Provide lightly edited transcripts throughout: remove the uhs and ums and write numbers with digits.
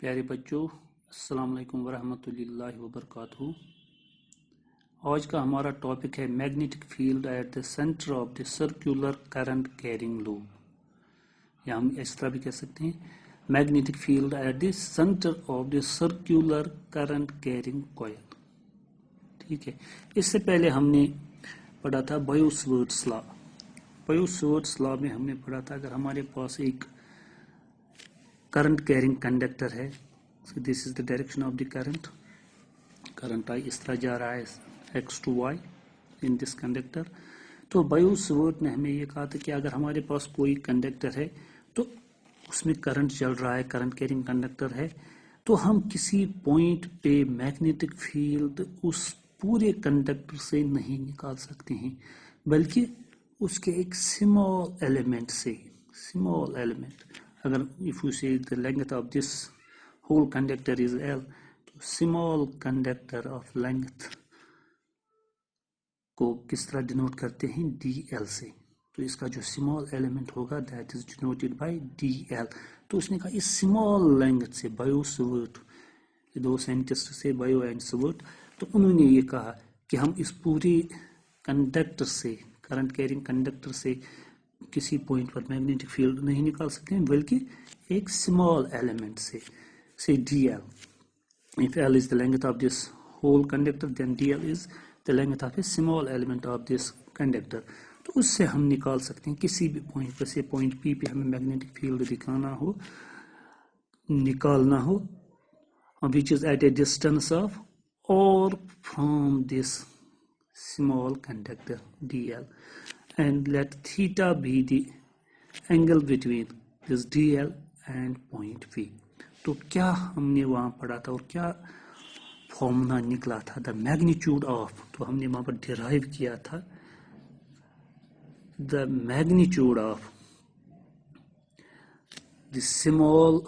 प्यारे बच्चों, अस्सलाम वालेकुम वरहमतुल्लाहि वबरकातुहू। आज का हमारा टॉपिक है magnetic field at the centre of the circular current carrying loop, या हम इस तरह भी कह सकते हैं magnetic field at the centre of the circular current carrying coil. ठीक है, इससे पहले हमने पढ़ा था बायो-सवर्ट्स लॉ। बायो-सवर्ट्स लॉ में हमने पढ़ा था अगर हमारे पास एक करंट कैरिंग कंडक्टर है, so this is the direction of the current I इस तरह जा रहा है x to y in this conductor। तो बायो-सवर्ट ने हमें ये कहा था कि अगर हमारे पास कोई कंडक्टर है तो उसमें करंट चल रहा है, करंट कैरिंग कंडक्टर है, तो हम किसी पॉइंट पे मैग्नेटिक फील्ड उस पूरे कंडक्टर से नहीं निकाल सकते हैं, बल्कि उसके एक स्मॉल एलिमेंट से, स्मॉल एलिमेंट, अगर इफ यू से the length of this whole conductor is L, तो small conductor of length को किस तरह डिनोट करते हैं DL से। तो इसका जो स्मॉल एलिमेंट होगा that is denoted by DL। तो उसने कहा इस स्मॉल लेंथ से बायो-सवर्ट, दो साइंटिस्ट से बायो एंड सवर्ट, तो उन्होंने ये कहा कि हम इस पूरे कंडक्टर से, करंट कैरिंग कंडक्टर से किसी पॉइंट पर मैग्नेटिक फील्ड नहीं निकाल सकते हैं, बल्कि एक स्मॉल एलिमेंट से, say dl. If L is the length of this whole conductor, then dl is the length of a small element of this conductor। तो उससे हम निकाल सकते हैं किसी भी पॉइंट पर से, पॉइंट P पे हमें मैग्नेटिक फील्ड निकालना हो which is at a distance of or from this small conductor dl, and let theta be the angle between this dl and point P। तो क्या हमने वहां पढ़ा था और क्या फॉर्मूला निकला था, द मैग्नीट्यूड ऑफ, तो हमने वहां पर डिराइव किया था the magnitude of the small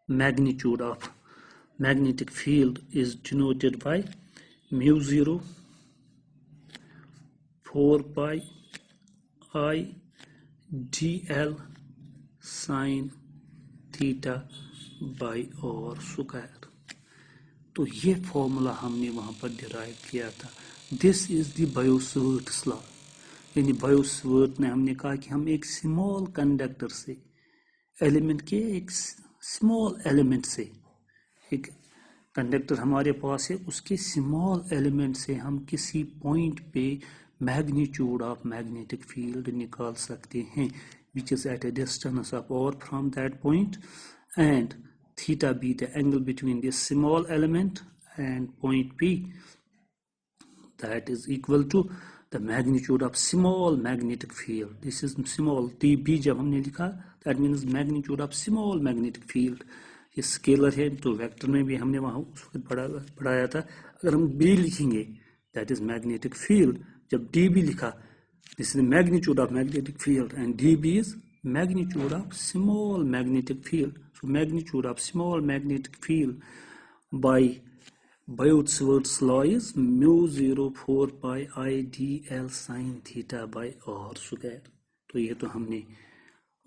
magnitude of magnetic field is denoted by mu 0 4 pi I dl sign theta by R square. तो ये फॉर्मूला हमने वहां पर डिराइव किया था। दिस इज द बायो-सवर्ट्स लॉ, यानी बायो-सवर्ट ने हमने कहा कि हम एक स्मॉल कंडक्टर से, एलिमेंट के एक स्मॉल एलिमेंट से, एक कंडक्टर हमारे पास है, उसके स्मॉल एलिमेंट से हम किसी पॉइंट पे मैग्नीट्यूड ऑफ मैग्नेटिक फील्ड निकाल सकते हैं which is at a distance of or from that point, and theta be the angle between this small element and point P, that is equal to the magnitude of small magnetic field। this is small dB जब हमने लिखा, that means magnitude of small magnetic field। ये scalar है, तो vector में भी हमने वहां उस वक्त पढ़ाया था। अगर हम B लिखेंगे that is magnetic field, जब dB लिखा, this is the magnitude of magnetic field, and dB is magnitude of small magnetic field। so magnitude of small magnetic field by बायो-सवर्ट्स law is mu 0 4 pi I dl sin theta by r square। तो ये तो हमने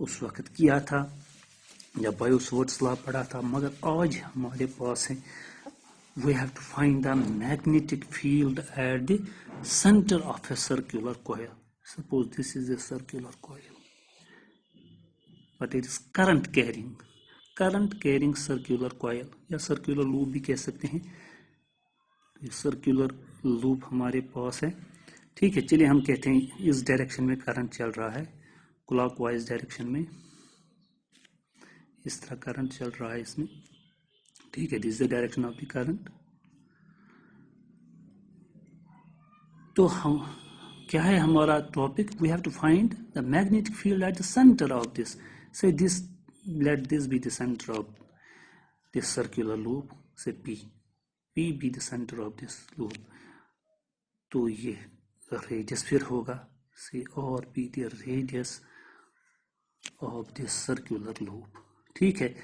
उस वक्त किया था जब बायो-सवर्ट्स law पढ़ा था, मगर आज हमारे पास है we have to find the magnetic field at the center of a circular coil। suppose this is a circular coil, but it is current carrying circular coil, या circular loop भी कह सकते हैं। ये सर्कुलर लूप हमारे पास है, ठीक है। चलिए हम कहते हैं इस डायरेक्शन में करंट चल रहा है, क्लॉकवाइज डायरेक्शन में, इस तरह करंट चल रहा है इसमें, ठीक है। This is the direction of the current. तो हम क्या है हमारा topic, we have to find the magnetic field at the centre of this, say this, let this be the centre of this circular loop, say P be the center of this loop। तो ये radius फिर होगा, से और be the radius of this circular loop, ठीक है।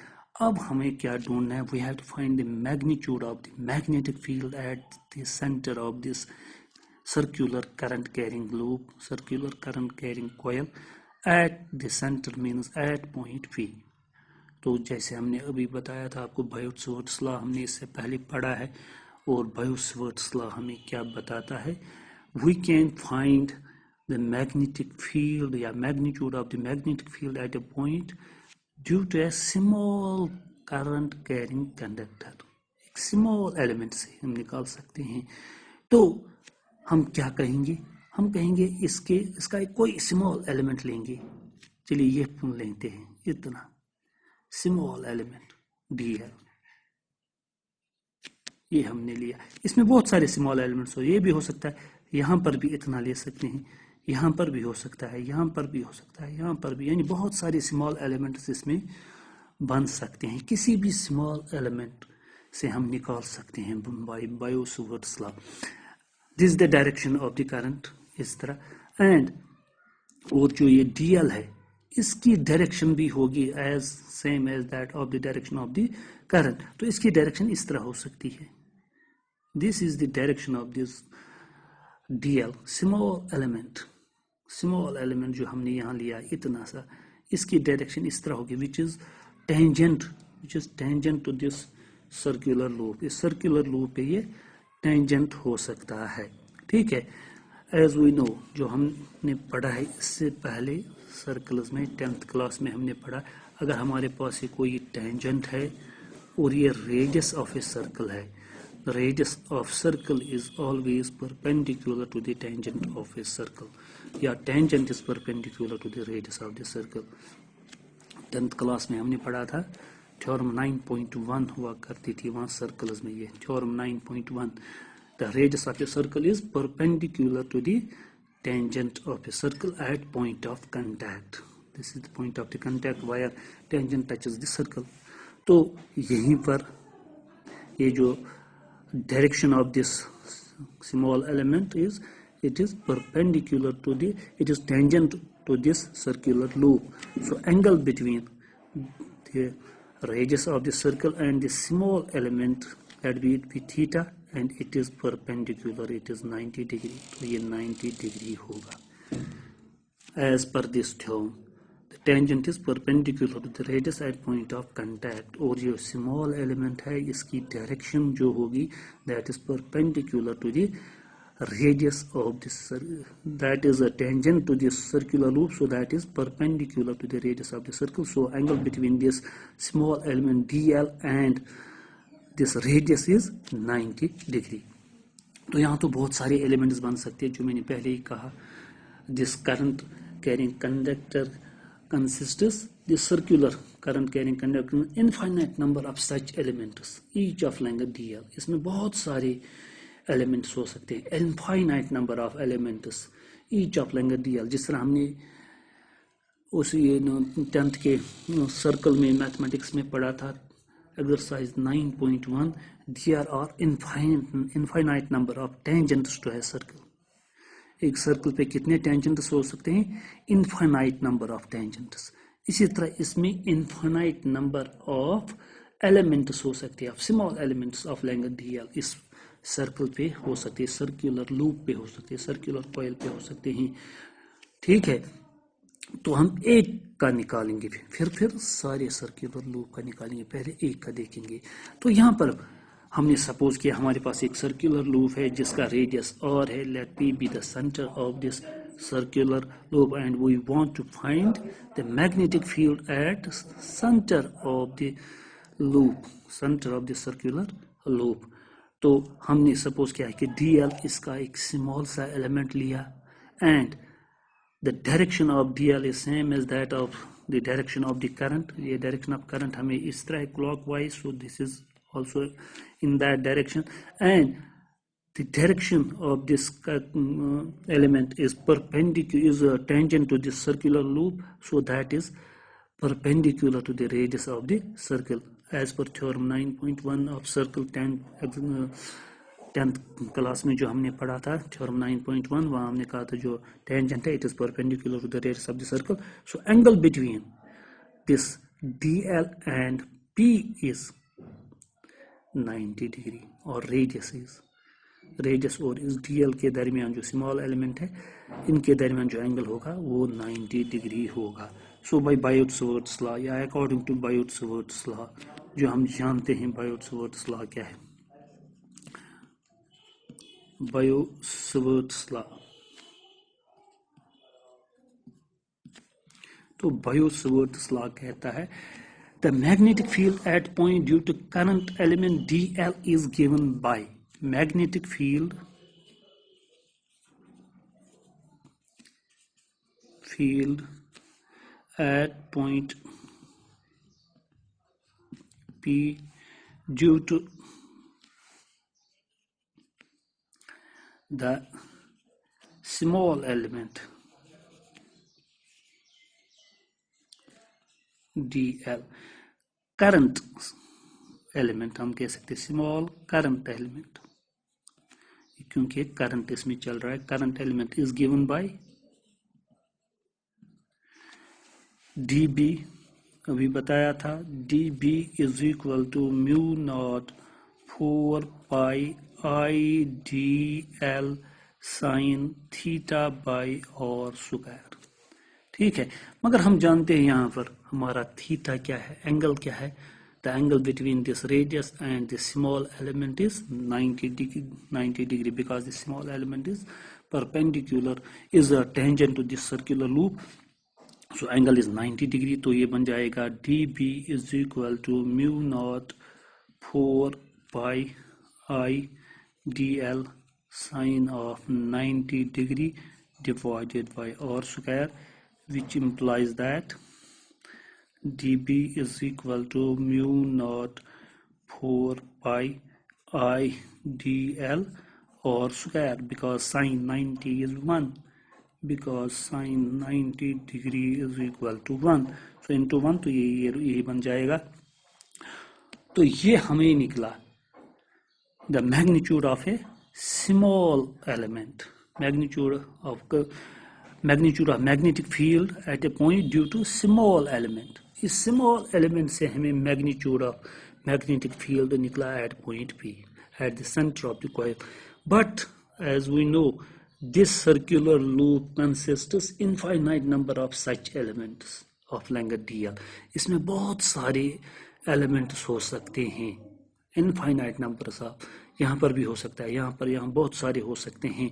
अब हमें क्या ढूंढना है, we have to find the magnitude of the magnetic field at the center of this circular current carrying loop, circular current carrying coil at the center means at point P। तो जैसे हमने अभी बताया था आपको बायो-सवर्ट्स लॉ हमने इससे पहले पढ़ा है, और बायो-सवर्ट्स लॉ हमें क्या बताता है, we can find the magnetic field या magnitude of the magnetic field at a point due to a small current carrying conductor. एक स्मॉल एलिमेंट से हम निकाल सकते हैं। तो हम क्या कहेंगे, हम कहेंगे इसका एक कोई स्मॉल एलिमेंट लेंगे। चलिए ये लेते हैं, इतना स्मॉल एलिमेंट DL, ये हमने लिया। इसमें बहुत सारे स्मॉल एलिमेंट्स हो, ये भी हो सकता है, यहाँ पर भी इतना ले सकते हैं, यहाँ पर भी हो सकता है, यहाँ पर भी हो सकता है, यहाँ पर भी, यानी बहुत सारे स्मॉल एलिमेंट्स इसमें बन सकते हैं। किसी भी स्मॉल एलिमेंट से हम निकाल सकते हैं by Biot Savart's law. This is the direction of the current, इस तरह। एंड और जो ये DL है इसकी डायरेक्शन भी होगी as same as that of the direction of the current. तो इसकी डायरेक्शन इस तरह हो सकती है, this is the direction of this DL, small element जो हमने यहाँ लिया इतना सा, इसकी डायरेक्शन इस तरह होगी which is tangent to this circular loop. इस सर्कुलर लूप पे ये टेंजेंट हो सकता है, ठीक है। एज वी नो, जो हमने पढ़ा है इससे पहले सर्कल्स में 10th क्लास में हमने पढ़ा, अगर हमारे पास ये कोई टेंजेंट है और ये रेडियस ऑफ ए सर्कल है, the radius of circle is always perpendicular to the tangent of a circle, या tangent is perpendicular to the radius of the circle। 10th class में हमने पढ़ा था, थ्योरम 9.1 हुआ करती थी वहाँ सर्कल्स में, ये theorem 9.1, the radius of a circle is perpendicular to the tangent of a circle at point of contact, this is the point of the contact where tangent touches the circle। तो यहीं पर ये जो direction of this small element is, it is perpendicular to the, it is tangent to this circular loop, so angle between the radius of the circle and the small element that be theta, and it is perpendicular, it is 90 degree, तो ये 90 degree होगा as per this theorem। Tangent is perpendicular to the radius at point of contact, और जो small element है इसकी direction जो होगी that is perpendicular to the radius of this, that is a tangent to this circular loop, so that is perpendicular to the radius of the circle, so angle between this small element DL and this radius is 90 degree. तो यहाँ तो बहुत सारे elements बन सकते हैं, जो मैंने पहले ही कहा, this current carrying conductor consists the circular current carrying conductor infinite number of such elements each of length DL। इसमें बहुत सारे elements हो सकते हैं, infinite number of elements each of length DL, जिस तरह हमने उस 10th के सर्कल में मैथमेटिक्स में पढ़ा था exercise 9.1, there are infinite number of tangents to a circle। एक सर्कल पे कितने टेंजेंट्स हो सकते हैं, इनफाइनाइट नंबर ऑफ टेंजेंट्स। इसी तरह इसमें इनफाइनाइट नंबर ऑफ एलिमेंट्स हो सकते हैं, small elements of length DL इस सर्कल पे हो सकते हैं, सर्कुलर लूप पे हो सकते हैं, सर्कुलर कॉइल पे हो सकते हैं, ठीक है। तो हम एक का निकालेंगे, फिर सारे सर्कुलर लूप का निकालेंगे, पहले एक का देखेंगे। तो यहाँ पर हमने सपोज किया हमारे पास एक सर्कुलर लूप है जिसका रेडियस R है, let P be the centre of this circular loop and we want to find the magnetic field at centre of the loop, centre of the circular loop. तो हमने suppose किया है कि DL इसका एक small सा element लिया, and the direction of DL is same as that of the direction of the current. ये डायरेक्शन ऑफ करंट हमें इस तरह clockwise, so this is also in that direction, and the direction of this element is perpendicular, is a tangent to this circular loop, so that is perpendicular to the radius of the circle as per theorem 9.1 of circle 10th class में जो हमने पढ़ा था theorem 9.1, वहाँ हमने कहा था जो tangent है it is perpendicular to the radius of the circle, so angle between this DL and P is 90 degree, और रेडियस और इस DL के दरमियान जो स्मॉल एलिमेंट है इनके दरमियान जो एंगल होगा वो 90 डिग्री होगा। सो बाय बायोट-सवर्ट्स लॉ या अकॉर्डिंग टू बायोट-सवर्ट्स लॉ, जो हम जानते हैं बायोट-सवर्ट्स लॉ क्या है, बायो-सवर्ट्स लॉ। तो बायो-सवर्ट्स लॉ कहता है the magnetic field at point due to current element dl is given by magnetic field at point p due to the small element dl, current element हम कह सकते स्मॉल करंट एलिमेंट, क्योंकि current इसमें चल रहा है। Current element is given by dB, अभी बताया था, dB is equal to mu naught 4 pi I D L sine theta by R square. ठीक है, मगर हम जानते हैं यहाँ पर हमारा थीटा क्या है, एंगल क्या है। The angle between this radius and this small element is 90 degree because this small element is perpendicular is a tangent to this circular loop, so angle is 90 degree। तो ये बन जाएगा dB is equal to mu naught 4 pi I D L sign of 90 degree divided by r square, which implies that dB is equal to mu naught 4 pi I dl or square, because sin 90 is 1, because sin 90 degree is equal to 1, so into 1, तो ये बन जाएगा। तो ये हमें निकला the magnitude of a small element, magnitude of magnetic field at a point due to small element। इस small element से हमें magnitude of magnetic field निकला at point P, at the center of the coil। But as we know, this circular loop consists infinite number of such elements of length dl। इसमें बहुत सारे elements हो सकते हैं, infinite numbers of, यहाँ पर भी हो सकता है, यहाँ पर, यहाँ बहुत सारे हो सकते हैं।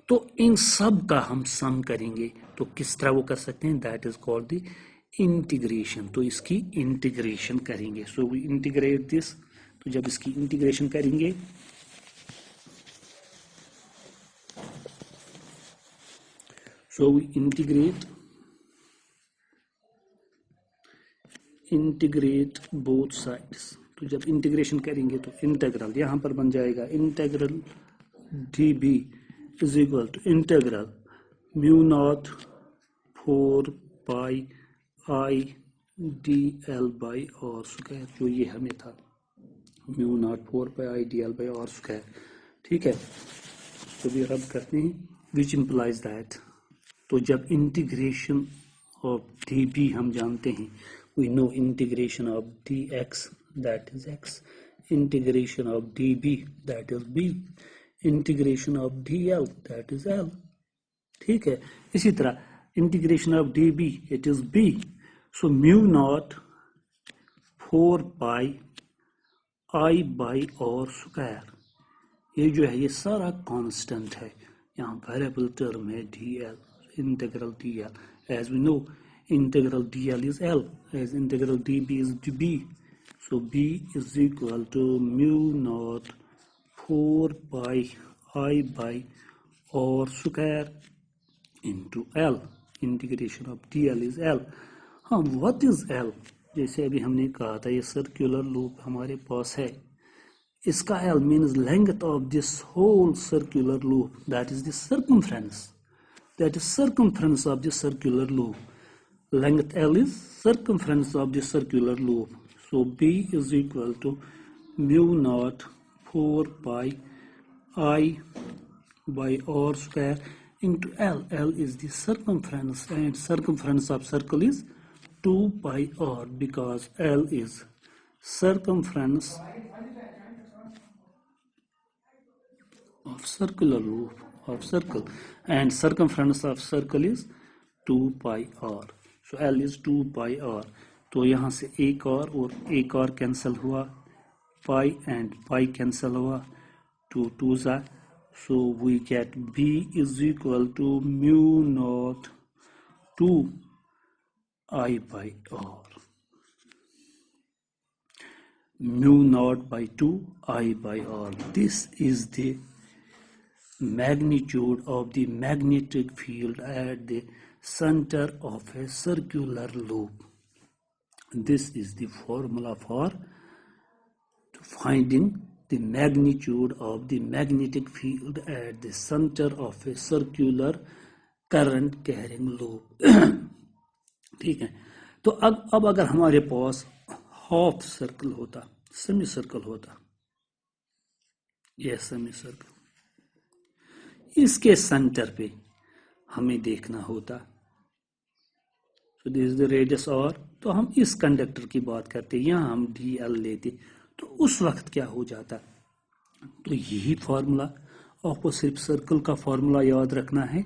तो इन सब का हम सम करेंगे, तो किस तरह वो कर सकते हैं, that is called the integration. तो इसकी इंटीग्रेशन करेंगे। सो वी इंटीग्रेट दिस, तो जब इसकी इंटीग्रेशन करेंगे so we integrate both sides. तो जब इंटीग्रेशन करेंगे तो इंटीग्रल यहाँ पर बन जाएगा integral dB is equal to integral mu naught 4 pi I D L by R square, जो ये हमें था mu naught 4 pi I D L by R square. ठीक है, तो भी रब करते हैं, विच इम्प्लाइज दैट। तो जब इंटीग्रेशन ऑफ dB हम जानते हैं, we know integration of dx, that is x, integration of dB, that is b, integration of dl, that is l। ठीक है, इसी तरह integration of dB, it is b, so mu naught 4 pi I by और square, ये जो है ये सारा कांस्टेंट है, यहाँ वेरिएबल टर्म है dl, integral dl, as we know integral dl is L, as integral dB is dB, so b is equal to mu naught 4 pi I by और square into L, integration of dl is L। हाँ, what is L? जैसे अभी हमने कहा था, ये circular loop हमारे पास है, इसका L means length of this whole circular loop, that is the circumference, that is circumference of the circular loop। Length L is circumference of the circular loop, so B is equal to mu naught 4 pi I by r square into L। L is the circumference, and circumference of circle is 2 pi r, because L is circumference of circular loop of circle, and circumference of circle is 2 pi r। So L is 2 pi R, तो यहाँ से एक और cancel हुआ, पाई and pi cancel हुआ, 2 2 ज़ा, so we get B is equal to mu naught 2 I by R, mu naught by 2 I by R. This is the magnitude of the magnetic field at the center of a circular loop. This is the formula for finding the magnitude of the magnetic field at the center of a circular current carrying loop. ठीक है, तो अब अगर हमारे पास half circle होता, semi circle होता, यह semi circle, इसके सेंटर पे हमें देखना होता, so this is the radius R, तो हम इस कंडक्टर की बात करते, यहाँ हम DL लेते, तो उस वक्त क्या हो जाता, तो यही फॉर्मूला आपको सिर्फ सर्कल का फॉर्मूला याद रखना है,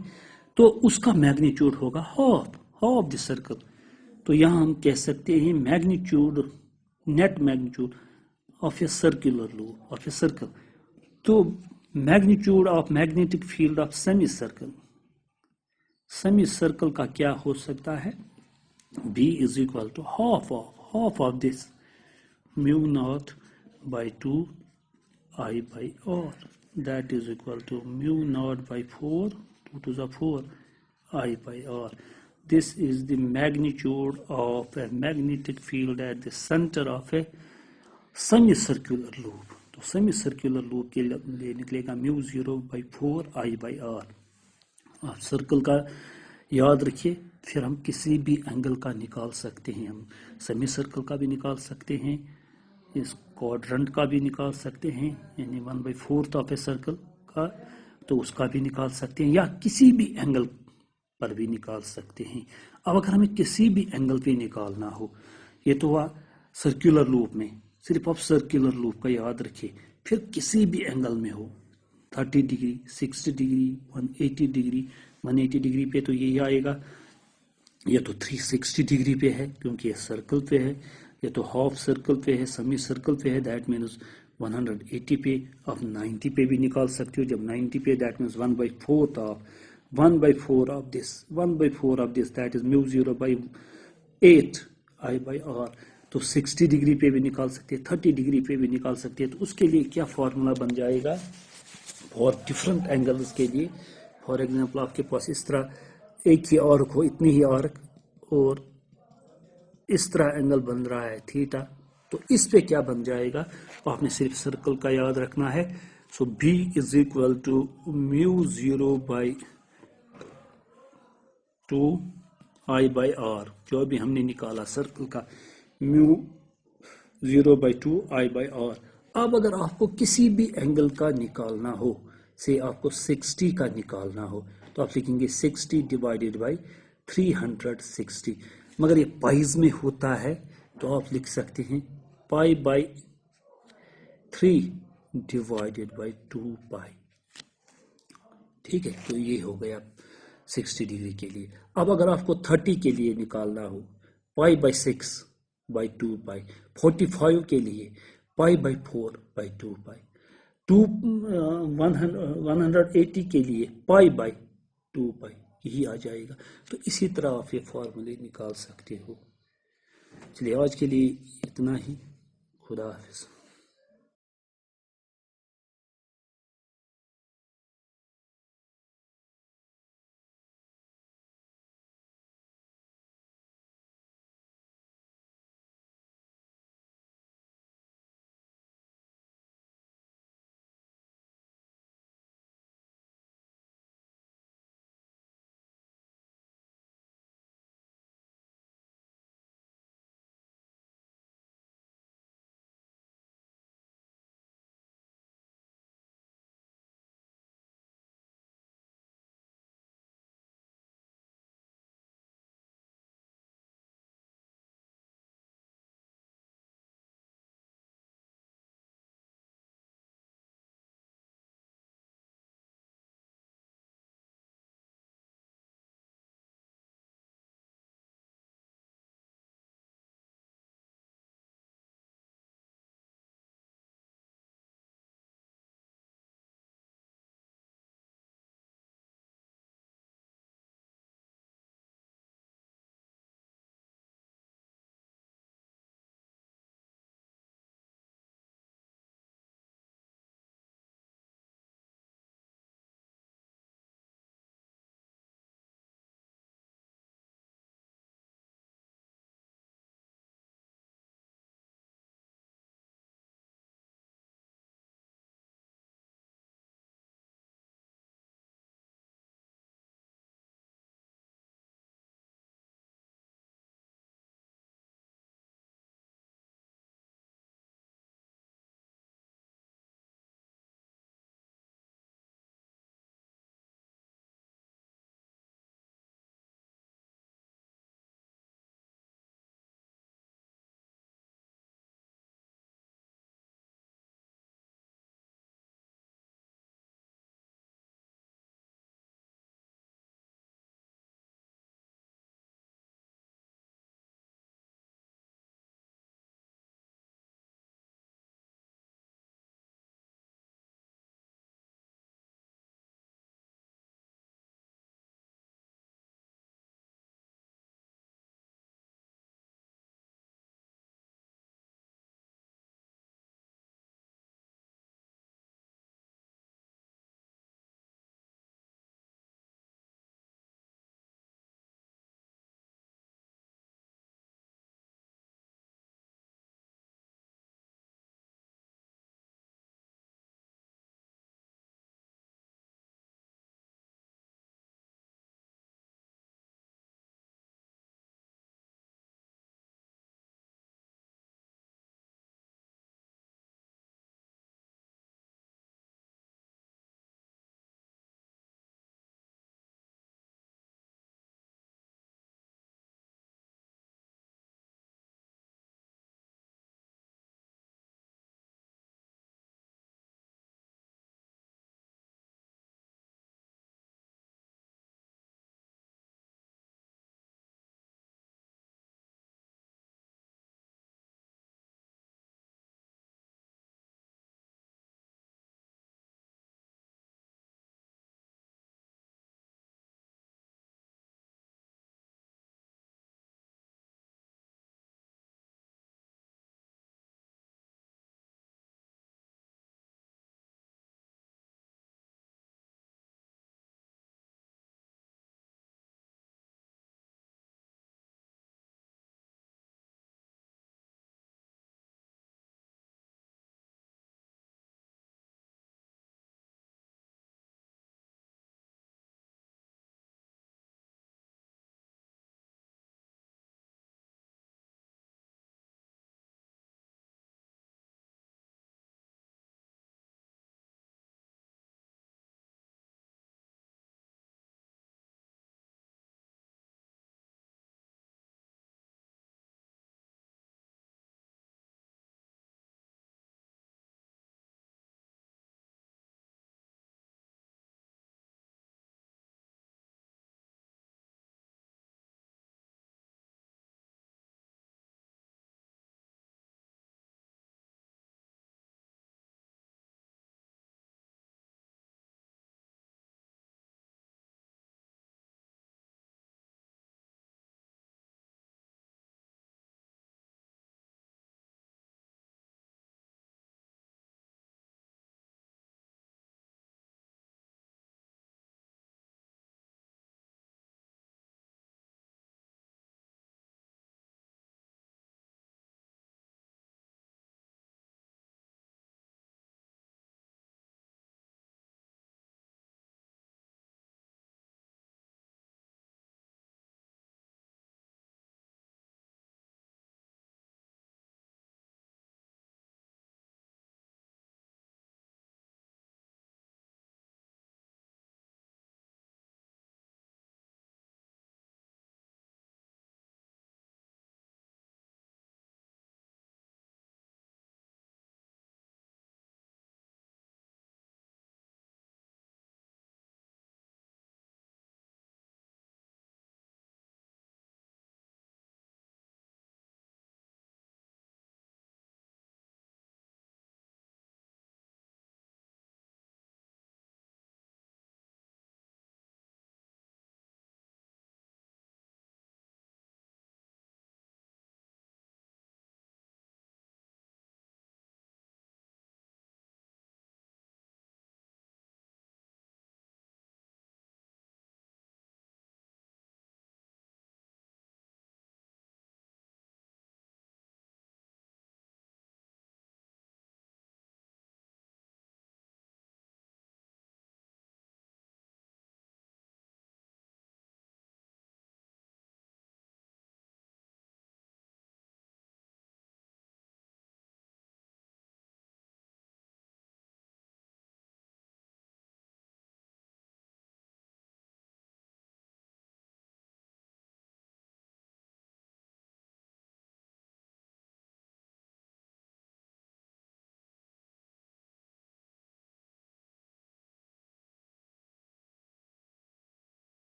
तो उसका मैग्नीट्यूड होगा हाफ द सर्कल, तो यहाँ हम कह सकते हैं magnitude, net magnitude of a circular loop of a circle, तो magnitude of magnetic field of semi circle का क्या हो सकता है, B is equal to half of this mu naught by 2 I by R, that is equal to mu naught by 4, 2 to the 4 I by R. This is the magnitude of a magnetic field at the center of a semicircular loop. तो semicircular loop के लिए निकलेगा mu 0 by 4 I by R. आप circle का याद रखिए, फिर हम किसी भी एंगल का निकाल सकते हैं, हम सेमी सर्कल का भी निकाल सकते हैं, इस क्वाड्रेंट का भी निकाल सकते हैं, यानी 1/4 ऑफ ए सर्कल का, तो उसका भी निकाल सकते हैं, या किसी भी एंगल पर भी निकाल सकते हैं। अब अगर हमें किसी भी एंगल पे निकालना हो, ये तो हुआ सर्कुलर लूप में, सिर्फ आप सर्कुलर लूप का याद रखिए, फिर किसी भी एंगल में हो, 30 डिग्री, 60 डिग्री, 180 डिग्री, 180 डिग्री पे तो यही आएगा, ये तो 360 डिग्री पे है क्योंकि ये सर्कल पे है, ये तो हाफ सर्कल पे है, सेमी सर्कल पे है, दैट मीन्स 180 पे, आप 90 पे भी निकाल सकते हो, जब 90 पे that means 1/4 of this that is mu 0 by 8 I by R, तो 60 डिग्री पे भी निकाल सकते हैं, 30 डिग्री पे भी निकाल सकते हैं, तो उसके लिए क्या फॉर्मूला बन जाएगा फॉर डिफरेंट एंगल्स के लिए, फॉर एग्जांपल आपके पास इस तरह एक ही आर्क हो, इतनी ही आर्क, और इस तरह एंगल बन रहा है थीटा, तो इस पे क्या बन जाएगा, तो आपने सिर्फ सर्कल का याद रखना है, so B is equal to mu 0 by 2 I by R, जो भी हमने निकाला सर्कल का mu 0 by 2 I by R। अब अगर आपको किसी भी एंगल का निकालना हो, से आपको 60 का निकालना हो, तो आप लिखेंगे 60 डिवाइडेड बाई 360, मगर ये पाइज में होता है तो आप लिख सकते हैं पाई बाई 3 डिवाइडेड बाई 2 पाई, ठीक है, तो ये हो गया 60 डिग्री के लिए। अब अगर आपको 30 के लिए निकालना हो, पाई बाई 6 बाई 2 पाई, 45 के लिए पाई बाई 4 बाई 2 पाई, 180 के लिए पाई बाई 2 पाई, यही आ जाएगा। तो इसी तरह आप ये फॉर्मूले निकाल सकते हो। चलिए आज के लिए इतना ही, खुदा हाफिज़।